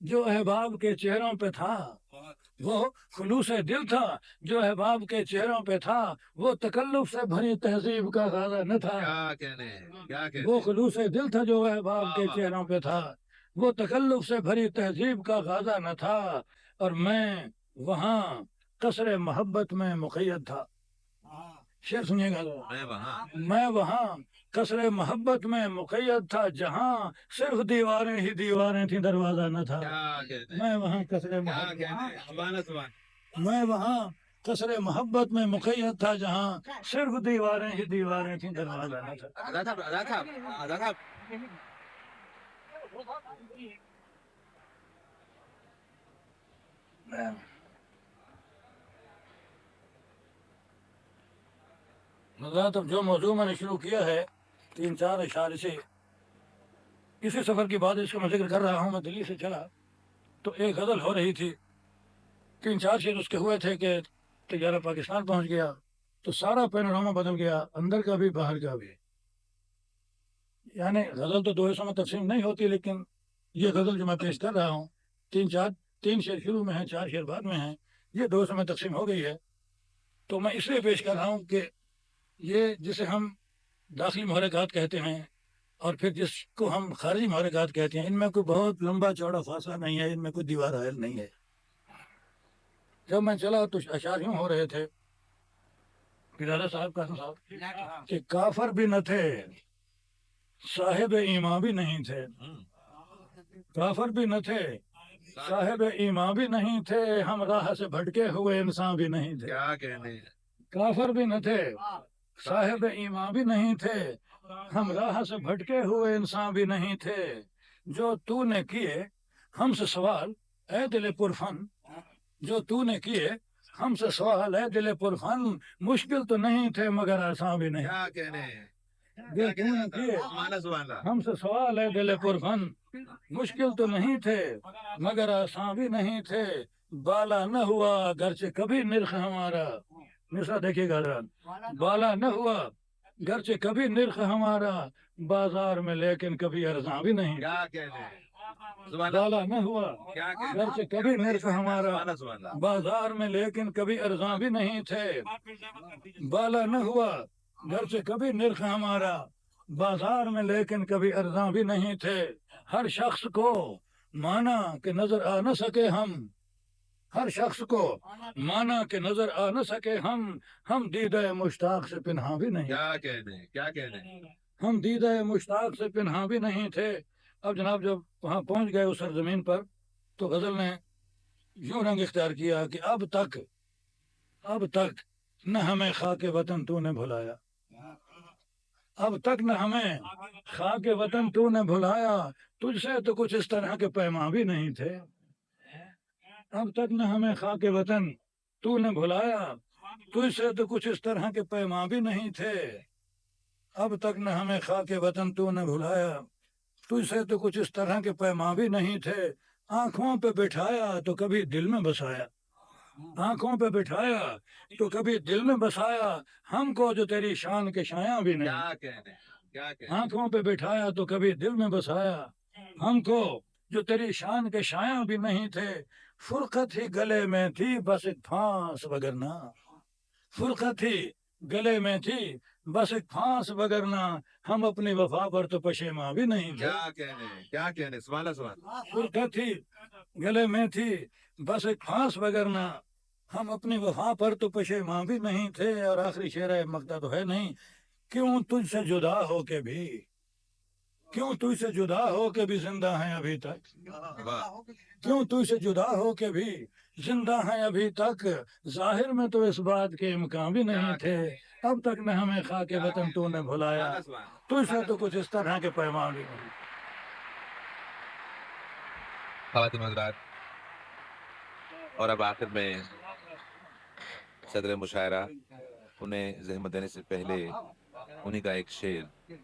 جو احباب کے چہروں پہ تھا وہ خلوص دل تھا، جو احباب کے چہروں پہ تھا وہ تکلف سے بھری تہذیب کا غازہ نہ تھا۔ وہ خلوص دل تھا جو احباب کے چہروں پہ تھا، وہ تکلف سے بھری تہذیب کا غازہ نہ تھا، اور میں وہاں قصر محبت میں مقید تھا۔ شعر سنیے گا ذرا۔ میں وہاں قصر محبت میں مقید تھا، جہاں صرف دیواریں ہی دیواریں تھیں، دروازہ نہ تھا۔ میں وہاں قصر محبت میں وہاں قصر محبت میں مقید تھا، جہاں صرف دیواریں ہی دیواریں تھیں، دروازہ نہ تھا۔ حضرات، اب جو موضوع میں نے شروع کیا ہے 3-4 اشارے سے، اسی سفر کی بات اس کو میں ذکر کر رہا ہوں۔ میں دلی سے چلا تو ایک غزل ہو رہی تھی، 3-4 شعر اس کے ہوئے تھے کہ طیارہ پاکستان پہنچ گیا تو سارا پینورما بدل گیا، اندر کا بھی باہر کا بھی۔ یعنی غزل تو 2 حصوں میں تقسیم نہیں ہوتی، لیکن یہ غزل جو میں پیش کر رہا ہوں 3 شعر شروع میں ہیں، 4 شعر بعد میں ہیں، یہ 2 حصوں میں تقسیم ہو گئی ہے۔ تو میں اس لیے پیش کر رہا ہوں کہ یہ جسے ہم داخلی محرکات کہتے ہیں اور پھر جس کو ہم خارجی محرکات کہتے ہیں، ان میں کوئی بہت لمبا چوڑا فاصلہ نہیں ہے، ان میں کوئی دیوار حائل نہیں ہے۔ جب میں چلا تو اشعار یوں ہو رہے تھے پیرادہ صاحب کا صاحب کہ کافر بھی نہ تھے، صاحب ایمان بھی نہیں تھے، کافر بھی نہ تھے، صاحب ایمان بھی نہیں تھے، ہم راہ سے بھٹکے ہوئے انسان بھی نہیں تھے۔ کافر بھی نہ تھے، صاحب ایمان بھی نہیں تھے، ہم راہ سے بھٹکے ہوئے انسان بھی نہیں تھے، جو تو نے کیے ہم سے سوال اے دل پرفن، جو تو نے کیے ہم سے سوال اے دل پرفن، مشکل تو نہیں تھے مگر آسان بھی نہیں۔ جو تو نے کیے ہم سے سوال اے دل پرفن، مشکل تو نہیں تھے مگر آسان بھی نہیں تھے، بالا نہ ہوا گرچہ کبھی نرخ ہمارا، مصرع دیکھیے گا ذرا، بالا نہ ہوا گرچہ کبھی نرخ ہمارا، بازار میں لیکن کبھی ارزاں بھی نہیں۔ بالا نہ ہوا گرچہ کبھی نرخ ہمارا، بازار میں لیکن کبھی ارزاں بھی نہیں تھے، بالا نہ ہوا گرچہ کبھی نرخ ہمارا، بازار میں لیکن کبھی ارزاں بھی نہیں تھے، ہر شخص کو مانا کہ نظر آ نہ سکے ہم، ہر شخص کو مانا کہ نظر آ نہ سکے ہم دیدہ مشتاق سے پنہاں بھی نہیں، ہم دیدہ مشتاق سے پنہاں بھی نہیں تھے۔ اب جناب جب وہاں پہنچ گئے اس سرزمین پر تو غزل نے یوں رنگ اختیار کیا کہ اب تک نہ ہمیں خاک وطن تو نے بھلایا، اب تک نہ ہمیں خاک وطن تو نے بھلایا، تجھ سے تو کچھ اس طرح کے پیمان بھی نہیں تھے، اب تک نہ ہمیں خاک وطن تو نے بھلایا، تجھ سے تو کچھ اس طرح کے پیمان بھی نہیں تھے، اب تک نہ ہمیں خاک وطن تو نے بھلایا، تجھ سے تو کچھ اس طرح کے پیمان بھی نہیں تھے، آنکھوں پہ بٹھایا تو کبھی دل میں بسایا، آنکھوں پہ بٹھایا تو کبھی دل میں بسایا، ہم کو جو تیری شان کے شایاں بھی نہیں، آنکھوں پہ بٹھایا تو کبھی دل میں بسایا، ہم کو جو تیری شان کے شایاں بھی نہیں تھے، فرقت ہی گلے میں تھی بس ایک پھانس وگرنہ، فرقت ہی گلے میں تھی بس ایک پھانس وگرنہ، ہم اپنی وفا پر تو پشیماں بھی نہیں تھے، فرقت ہی گلے میں تھی بس ایک پھانس وگرنہ، ہم اپنی وفا پر تو پشیماں بھی نہیں تھے۔ اور آخری شعر ہے، مقطع تو ہے نہیں، کیوں تجھ سے جدا ہو کے بھی، کیوں تجھ سے جدا ہو کے بھی زندہ ہیں ابھی تک، کیوں تجھ سے جدا ہو کے بھی زندہ ہیں ابھی تک، ظاہر میں تو اس بات کے امکان بھی نہیں تھے، اب تک نہ ہمیں خاک وطن تو نے بھلایا، تجھ سے تو کچھ اس طرح کے پیمان بھی نہیں۔ خواتین حضرات، اور اب آخر میں صدر مشاعرہ انہیں زحمت دینے سے پہلے انہی کا ایک شعر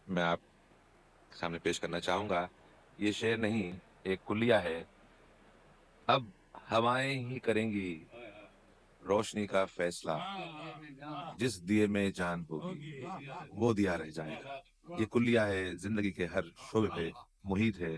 میں آپ کے سامنے پیش کرنا چاہوں گا۔ یہ شعر نہیں، ایک کلیہ ہے۔ اب ہوائیں ہی کریں گی روشنی کا فیصلہ، جس دیے میں جان ہوگی وہ دیا رہ جائے گا۔ یہ کلیہ ہے، زندگی کے ہر شعبے پہ محیط ہے۔